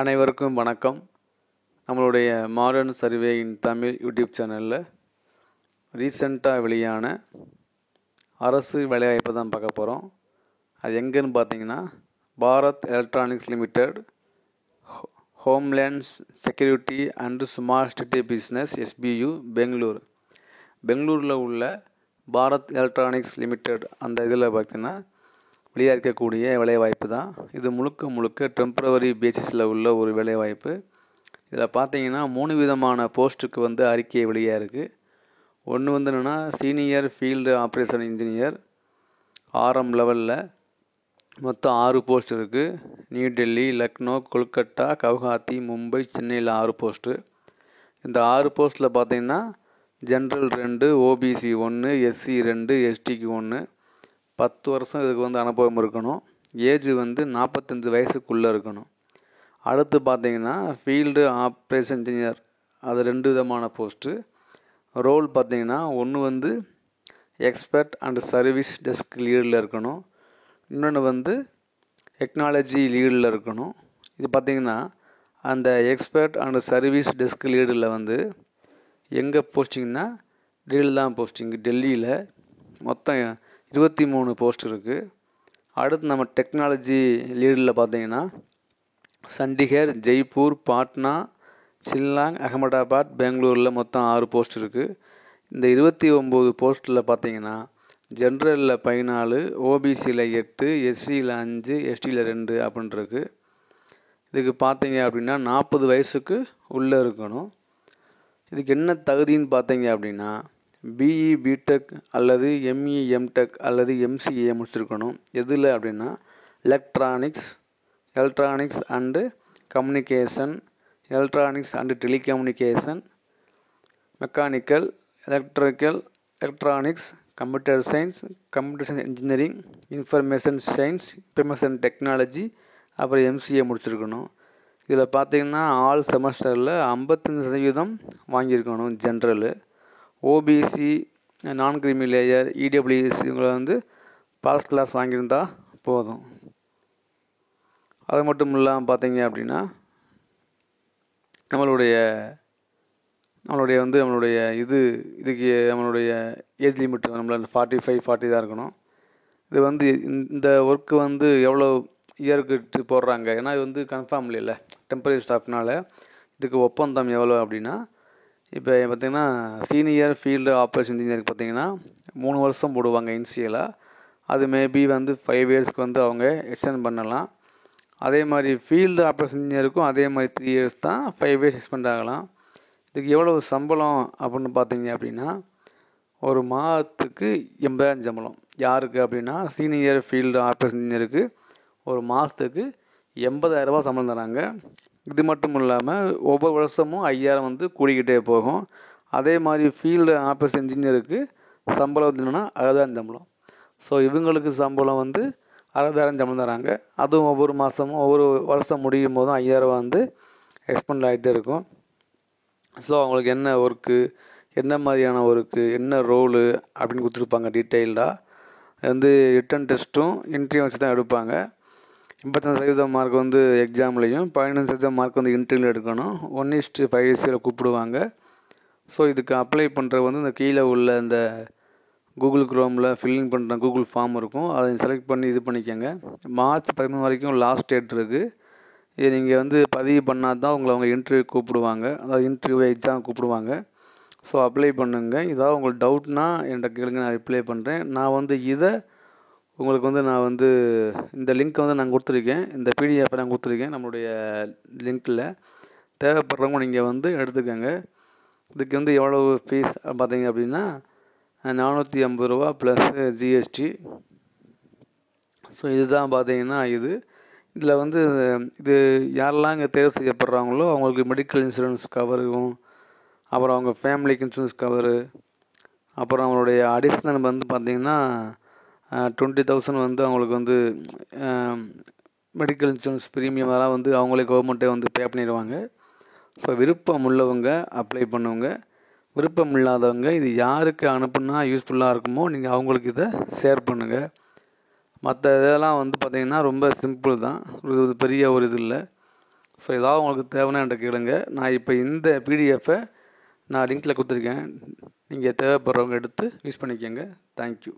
அனைவருக்கும் வணக்கம். நம்மளுடைய மாடர்ன் சர்வே இன் தமிழ் யூடியூப் சேனலில் ரீசெண்டாக வெளியான அரசு வேலைவாய்ப்பு தான் பார்க்க போகிறோம். அது எங்கேன்னு பார்த்தீங்கன்னா, Bharat electronics limited, homeland security and smart city business SBU பெங்களூரில் உள்ள பாரத் எலக்ட்ரானிக்ஸ் லிமிடெட் அந்த இதில் பார்த்தீங்கன்னா வெளியாக இருக்கக்கூடிய வேலைவாய்ப்பு தான். இது முழுக்க டெம்பரவரி பேசிஸில் உள்ள ஒரு வேலைவாய்ப்பு. இதில் பார்த்தீங்கன்னா 3 விதமான போஸ்ட்டுக்கு அறிக்கை வெளியாக இருக்குது. ஒன்று என்னென்னா senior field operation engineer RM லெவலில் மொத்தம் 6 போஸ்ட் இருக்குது. நியூ டெல்லி, லக்னோ, கொல்கட்டா, கவுஹாத்தி, மும்பை, சென்னையில் 6 போஸ்ட்டு. இந்த 6 போஸ்ட்டில் பார்த்தீங்கன்னா ஜென்ரல் 2, OBC 1, SC 2, STக்கு 1, 10 வருஷம் இதுக்கு அனுபவம் இருக்கணும். ஏஜ் 45 வயசுக்குள்ளே இருக்கணும். அடுத்து பார்த்தீங்கன்னா ஃபீல்டு ஆப்ரேஷன் இன்ஜினியர், அது 2 விதமான போஸ்ட்டு. ரோல் பார்த்தீங்கன்னா ஒன்று எக்ஸ்பர்ட் அண்ட் சர்வீஸ் டெஸ்க் லீடில் இருக்கணும். இன்னொன்று டெக்னாலஜி லீடில் இருக்கணும். இது பார்த்தீங்கன்னா அந்த எக்ஸ்பர்ட் அண்ட் சர்வீஸ் டெஸ்க் லீடில் எங்கே போஸ்டிங்னா டெல்லியில் தான் போஸ்டிங். டெல்லியில் மொத்தம் 23 போஸ்ட் இருக்குது. அடுத்து நம்ம டெக்னாலஜி லீடில் பார்த்தீங்கன்னா சண்டிகர், ஜெய்ப்பூர், பாட்னா, ஷில்லாங், அகமதாபாத், பெங்களூரில் மொத்தம் 6 போஸ்ட் இருக்குது. இந்த 29 போஸ்ட்டில் பார்த்தீங்கன்னா ஜென்ரலில் 14, OBCயில் 8, SCயில் 5, STயில் 2 அப்படின்ட்டுருக்கு. இதுக்கு பார்த்தீங்க அப்படின்னா 40 வயசுக்கு உள்ளே இருக்கணும். இதுக்கு என்ன தகுதின்னு பார்த்தீங்க அப்படின்னா BE BTech அல்லது ME MTech அல்லது MCA முடிச்சிருக்கணும். எதில் அப்படின்னா electronics and communication, electronics and telecommunication, mechanical, electronics, computer science engineering, information science, information technology, அப்புறம் MCA முடிச்சிருக்கணும். இதில் பார்த்தீங்கன்னா ஆல் செமஸ்டரில் 55% வாங்கியிருக்கணும் ஜென்ரலு. OBC, நான் கிரிமி லேயர், EWS இவங்களை பாஸ் கிளாஸ் வாங்கியிருந்தால் போதும். அது மட்டும் இல்லாமல் பார்த்தீங்க அப்படின்னா நம்மளுடைய இதுக்கு நம்மளுடைய ஏஜ் லிமிட் நம்மள 45-40 தான் இருக்கணும். இது இந்த ஒர்க்கு எவ்வளோ இயருக்கு போடுறாங்க, ஏன்னா இது கன்ஃபார்ம் இல்லைல்ல, டெம்பரரி ஸ்டாஃப்னால இதுக்கு ஒப்பந்தம் எவ்வளோ அப்படின்னா, இப்போ பார்த்திங்கன்னா சீனியர் ஃபீல்டு ஆப்ரேஷன் இன்ஜினியருக்கு பார்த்திங்கன்னா 3 வருஷம் போடுவாங்க இனிஷியலாக. அது மேபி 5 இயர்ஸ்க்கு அவங்க எக்ஸ்டெண்ட் பண்ணலாம். அதே மாதிரி ஃபீல்டு ஆப்ரேஷன் இன்ஜினியருக்கும் அதே மாதிரி 3 இயர்ஸ் தான், 5 இயர்ஸ் எக்ஸ்பெண்ட் ஆகலாம். இதுக்கு எவ்வளவு சம்பளம் அப்படின்னு பார்த்தீங்க அப்படின்னா ஒரு மாதத்துக்கு 80,000 சம்பளம். யாருக்கு அப்படின்னா சீனியர் ஃபீல்டு ஆப்ரேஷன் இன்ஜினியருக்கு ஒரு மாதத்துக்கு 80,000 ரூபா சம்பளம் தராங்க. இது மட்டும் இல்லாமல் ஒவ்வொரு வருஷமும் 5,000 கூடிக்கிட்டே போகும். அதே மாதிரி ஃபீல்டு ஆப்ரேஷன் இன்ஜினியருக்கு சம்பளம் என்னென்னா 60,000 சம்பளம். ஸோ இவங்களுக்கு சம்பளம் 60,000 சம்பளம் தராங்க. அதுவும் ஒவ்வொரு மாதமும் ஒவ்வொரு வருஷம் முடியும் போதும் 5,000 எக்ஸ்பெண்ட் ஆகிட்டே இருக்கும். ஸோ அவங்களுக்கு என்ன ஒர்க்கு, என்ன மாதிரியான ஒர்க்கு, என்ன ரோலு அப்படின்னு கொடுத்துருப்பாங்க டீட்டெயில்டாக. ரிட்டன் டெஸ்ட்டும் இன்டர்வியூ வச்சு தான் எடுப்பாங்க. 85% மார்க் எக்ஸாம்லேயும் 15% மார்க் இன்டர்வியூவில் எடுக்கணும். 1:5 கூப்பிடுவாங்க. ஸோ இதுக்கு அப்ளை பண்ணுறது இந்த கீழே உள்ள இந்த கூகுள் குரோமில் ஃபில்லிங் பண்ணுற கூகுள் ஃபார்ம் இருக்கும், அதை செலக்ட் பண்ணி இது பண்ணிக்கோங்க. மார்ச் 13 வரைக்கும் லாஸ்ட் டேட் இருக்குது. இது நீங்கள் பதிவு பண்ணால் தான் அவங்க இன்டர்வியூ கூப்பிடுவாங்க, அதாவது இன்டர்வியூ எக்ஸாம் கூப்பிடுவாங்க. ஸோ அப்ளை பண்ணுங்கள். ஏதாவது உங்களுக்கு டவுட்னா என்கிட்ட கேளுங்க, நான் ரிப்ளை பண்ணுறேன். நான் இதை உங்களுக்கு நான் இந்த லிங்க் நான் கொடுத்துருக்கேன், இந்த PDF நான் கொடுத்துருக்கேன் நம்மளுடைய லிங்க்கில். தேவைப்படுறவங்க நீங்கள் எடுத்துக்கோங்க. இதுக்கு எவ்வளவு ஃபீஸ் பார்த்தீங்க அப்படின்னா 450 ரூபா ப்ளஸ் GST. ஸோ இதுதான் பார்த்தீங்கன்னா இதில் இது யாரெல்லாம் இங்கே தேர்வு செய்யப்படுறாங்களோ அவங்களுக்கு மெடிக்கல் இன்சூரன்ஸ் கவரும், அப்புறம் அவங்க ஃபேமிலிக்கு இன்சூரன்ஸ் கவரு, அப்புறம் அவங்களுடைய அடிஷ்னல் பார்த்தீங்கன்னா 20,000 அவங்களுக்கு மெடிக்கல் இன்சூரன்ஸ் ப்ரீமியம் அதெல்லாம் அவங்களே கவர்மெண்ட்டே பே பண்ணிடுவாங்க. ஸோ விருப்பம் உள்ளவங்க அப்ளை பண்ணுவங்க, விருப்பம் இல்லாதவங்க இது யாருக்கு அனுப்புனா யூஸ்ஃபுல்லாக இருக்குமோ நீங்கள் அவங்களுக்கு இதை ஷேர் பண்ணுங்கள். மற்ற இதெல்லாம் பார்த்திங்கன்னா ரொம்ப சிம்பிள் தான், பெரிய ஒரு இது இல்லை. ஸோ ஏதாவது உங்களுக்கு தேவைன்னா என்கிட்ட கேளுங்க. நான் இப்போ இந்த பிடிஎஃப்பை நான் லிங்க்கில் கொடுத்துருக்கேன். நீங்கள் தேவைப்படுறவங்க எடுத்து யூஸ் பண்ணிக்கோங்க. தேங்க்யூ.